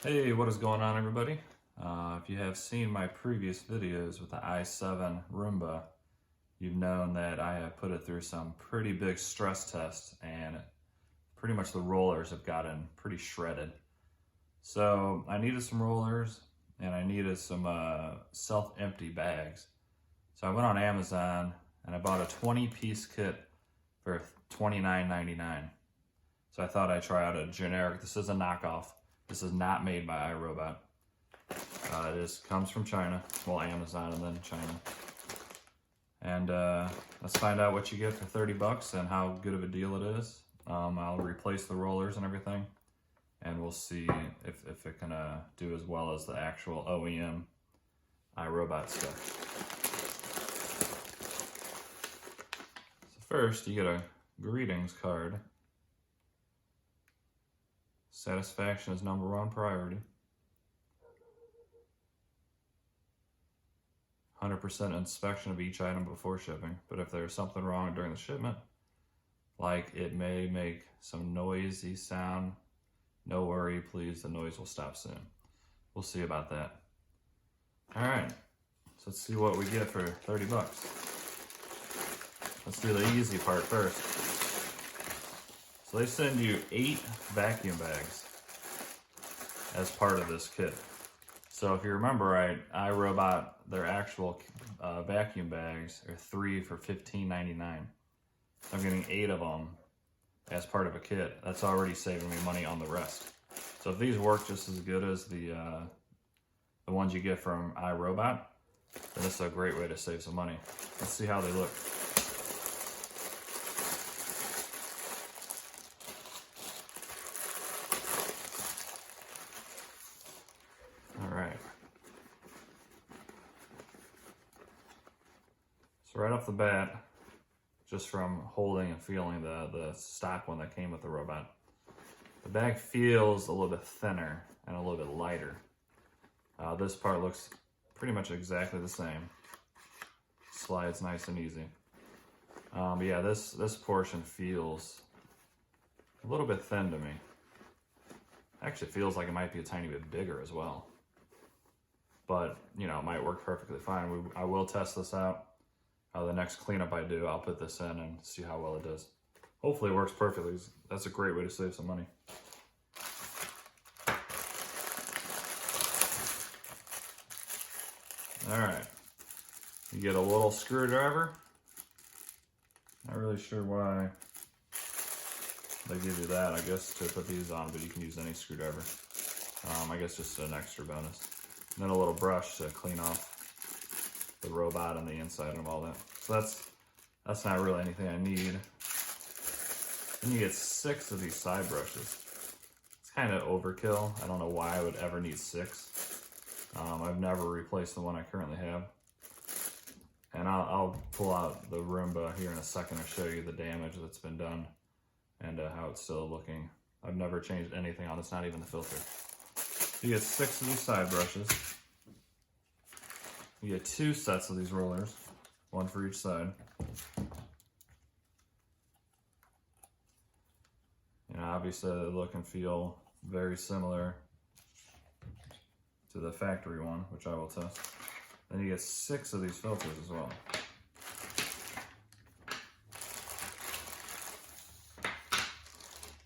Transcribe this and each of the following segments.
Hey, what is going on, everybody? If you have seen my previous videos with the i7 Roomba, you've known that I have put it through some pretty big stress tests and pretty much the rollers have gotten pretty shredded. So I needed some rollers and I needed some self-empty bags. So I went on Amazon and I bought a 20-piece kit for $29.99. So I thought I'd try out a generic. This is a knockoff. This is not made by iRobot. It just comes from China, well, Amazon and then China. And let's find out what you get for 30 bucks and how good of a deal it is. I'll replace the rollers and everything, and we'll see if it can do as well as the actual OEM iRobot stuff. So first, you get a greetings card. Satisfaction is #1 priority. 100% inspection of each item before shipping, but if there's something wrong during the shipment, like it may make some noisy sound, no worry, please, the noise will stop soon. We'll see about that. All right, so let's see what we get for 30 bucks. Let's do the easy part first. So they send you 8 vacuum bags as part of this kit. So if you remember right, iRobot, their actual vacuum bags are 3 for $15.99. I'm getting 8 of them as part of a kit. That's already saving me money on the rest. So if these work just as good as the ones you get from iRobot, then this is a great way to save some money. Let's see how they look. So right off the bat, just from holding and feeling the stock one that came with the robot, the bag feels a little bit thinner and a little bit lighter. This part looks pretty much exactly the same. Slides nice and easy. But yeah, this portion feels a little bit thin to me. Actually feels like it might be a tiny bit bigger as well. But, you know, it might work perfectly fine. I will test this out. The next cleanup I do, I'll put this in and see how well it does. Hopefully it works perfectly. That's a great way to save some money. All right, you get a little screwdriver. Not really sure why they give you that, I guess, to put these on, but you can use any screwdriver. I guess just an extra bonus. And then a little brush to clean off the robot and the inside of all that. So that's not really anything I need. Then you get 6 of these side brushes. It's kind of overkill. I don't know why I would ever need 6. I've never replaced the one I currently have. And I'll pull out the Roomba here in a second and show you the damage that's been done and how it's still looking. I've never changed anything on this, not even the filter. You get 6 of these side brushes. You get 2 sets of these rollers, 1 for each side. You know, obviously they look and feel very similar to the factory one, which I will test. Then you get 6 of these filters as well.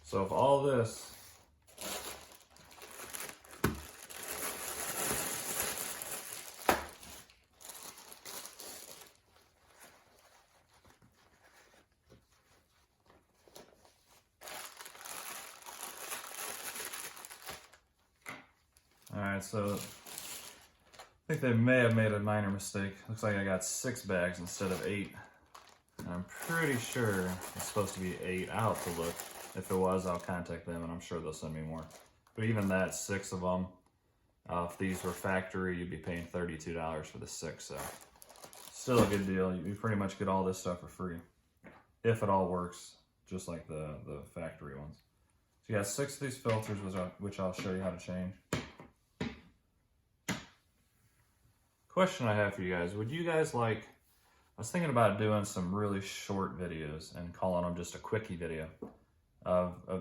So if all this Alright, so I think they may have made a minor mistake. Looks like I got 6 bags instead of 8. And I'm pretty sure it's supposed to be 8. I'll have to look. If it was, I'll contact them and I'm sure they'll send me more. But even that, 6 of them, if these were factory, you'd be paying $32 for the 6. So still a good deal. You pretty much get all this stuff for free. If it all works, just like the factory ones. So you got 6 of these filters, which I'll show you how to change. Question I have for you guys, would you guys like, I was thinking about doing some really short videos and calling them just a quickie video.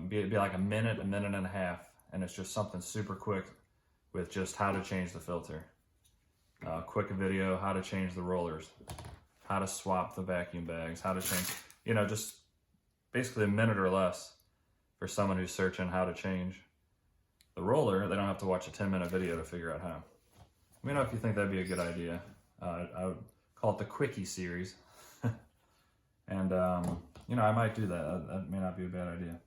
Be like a minute and a half, and it's just something super quick with just how to change the filter. Quick video, how to change the rollers, how to swap the vacuum bags, how to change, just basically a minute or less for someone who's searching how to change the roller. They don't have to watch a 10-minute video to figure out how. Let me know if you think that'd be a good idea. I would call it the Quickie series. And, I might do that. That may not be a bad idea.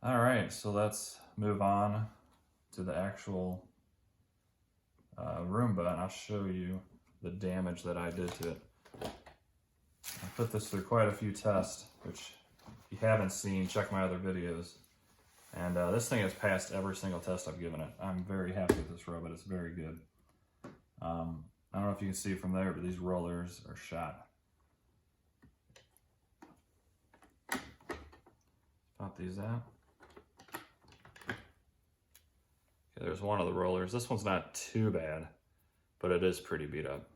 All right, so let's move on to the actual Roomba, and I'll show you the damage that I did to it. I put this through quite a few tests, which if you haven't seen, check my other videos. And this thing has passed every single test I've given it. I'm very happy with this robot. It's very good. I don't know if you can see from there, but these rollers are shot. Pop these out. Okay, there's one of the rollers. This one's not too bad, but it is pretty beat up.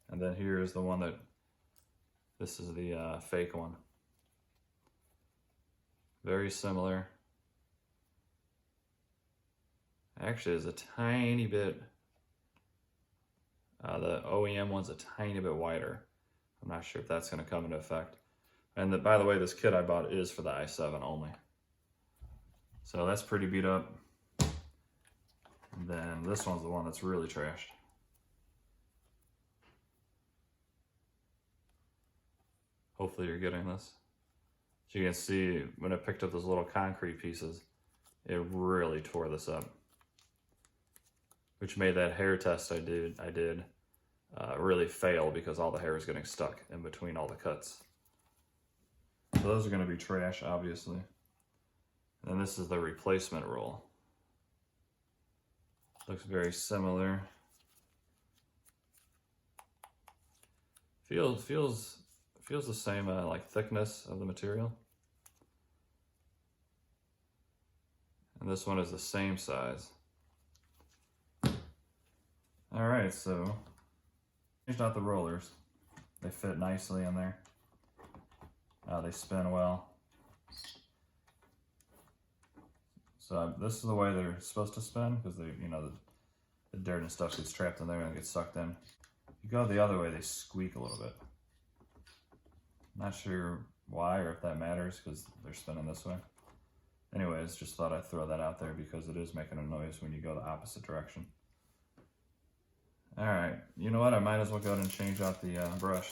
And then here's the one that, this is the fake one. Very similar. Actually, is a tiny bit, the OEM one's a tiny bit wider. I'm not sure if that's going to come into effect. And by the way, this kit I bought is for the i7 only. So that's pretty beat up. And then this one's the one that's really trashed. Hopefully you're getting this. So you can see when I picked up those little concrete pieces, it really tore this up, which made that hair test I did really fail because all the hair is getting stuck in between all the cuts. So those are going to be trash, obviously. And this is the replacement roll. Looks very similar. Feels the same like thickness of the material. And this one is the same size. All right, so changed out the rollers. They fit nicely in there. They spin well. So this is the way they're supposed to spin because they, the dirt and stuff gets trapped in there and gets sucked in. If you go the other way, they squeak a little bit. Not sure why or if that matters because they're spinning this way. Anyways, just thought I'd throw that out there because it is making a noise when you go the opposite direction. All right, you know what? I might as well go ahead and change out the brush.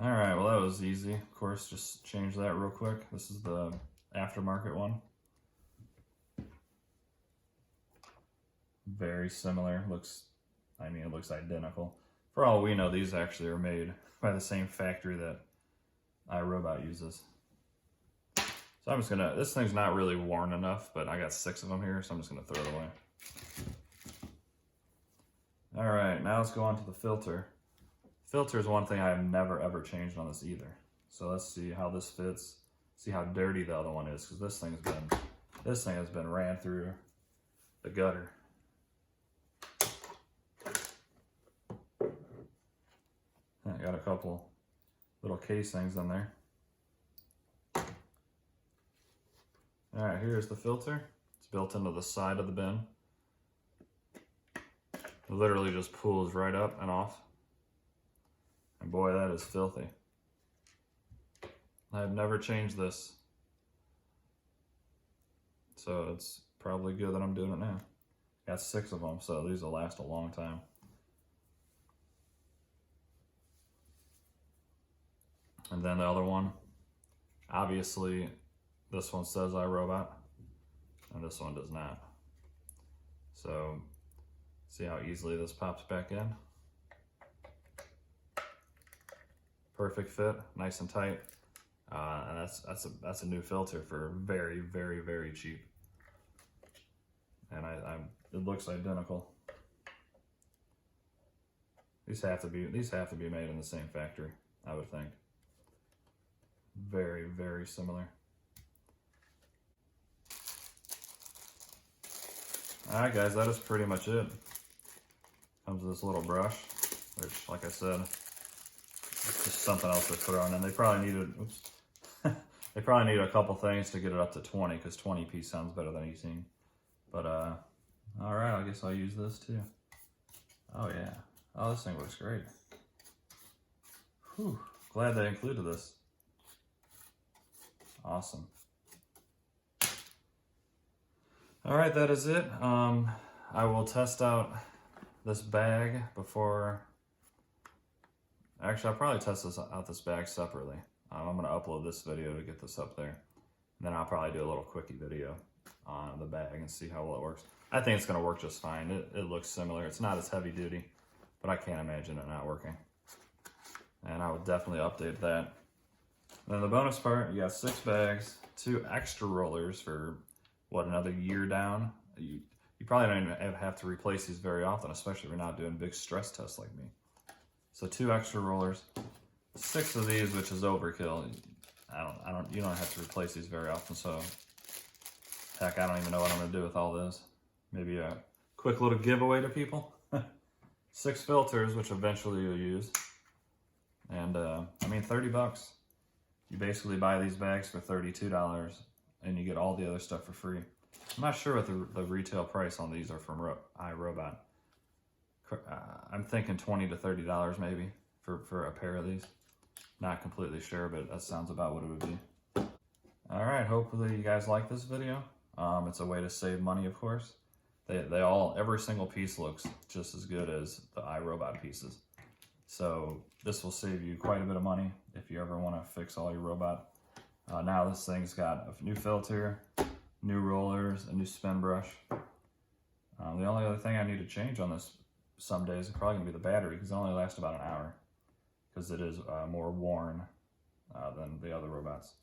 All right, well that was easy. Of course, just change that real quick. This is the aftermarket one. Very similar. It looks identical. For all we know, these actually are made by the same factory that iRobot uses. So I'm just gonna, this thing's not really worn enough, but I got 6 of them here, so I'm just gonna throw it away. All right, now let's go on to the filter. Filter is one thing I have never ever changed on this either. So let's see how this fits, see how dirty the other one is, because this thing has been ran through the gutter. I got a couple little casings in there. All right, here's the filter. It's built into the side of the bin. It literally just pulls right up and off. And boy, that is filthy. I've never changed this. So it's probably good that I'm doing it now. Got 6 of them, so these will last a long time. And then the other one, obviously this one says iRobot, and this one does not. So see how easily this pops back in. Perfect fit, nice and tight. And that's a new filter for very, very, very cheap. And it looks identical. These have to be made in the same factory, I would think. Very, very similar. All right, guys, that is pretty much it. Comes with this little brush, which, like I said, it's just something else they're throwing in. They probably needed, oops, They probably need a couple things to get it up to 20, because 20p sounds better than 18. But, all right, I guess I'll use this too. Oh yeah. Oh, this thing works great. Whew, glad they included this. Awesome. All right, that is it. I will test out this bag before. Actually, I'll probably test this bag separately. I'm gonna upload this video to get this up there. And then I'll probably do a little quickie video on the bag and see how well it works. I think it's gonna work just fine. It looks similar. It's not as heavy duty, but I can't imagine it not working. And I would definitely update that. Then the bonus part, you got 6 bags, 2 extra rollers for what, another year down? You probably don't even have to replace these very often, especially if you're not doing big stress tests like me. So 2 extra rollers, 6 of these, which is overkill. You don't have to replace these very often, so heck, I don't even know what I'm gonna do with all this. Maybe a quick little giveaway to people. 6 filters, which eventually you'll use. And I mean, 30 bucks. You basically buy these bags for $32 and you get all the other stuff for free. I'm not sure what the retail price on these are from iRobot. I'm thinking $20 to $30 maybe for a pair of these. Not completely sure, but that sounds about what it would be. All right, hopefully you guys like this video. It's a way to save money, of course. Every single piece looks just as good as the iRobot pieces. So this will save you quite a bit of money if you ever want to fix all your robot. Now this thing's got a new filter, new rollers, a new spin brush. The only other thing I need to change on this some days is probably going to be the battery, because it only lasts about an hour, because it is more worn than the other robots.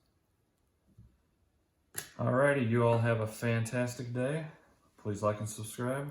Alrighty, you all have a fantastic day. Please like and subscribe.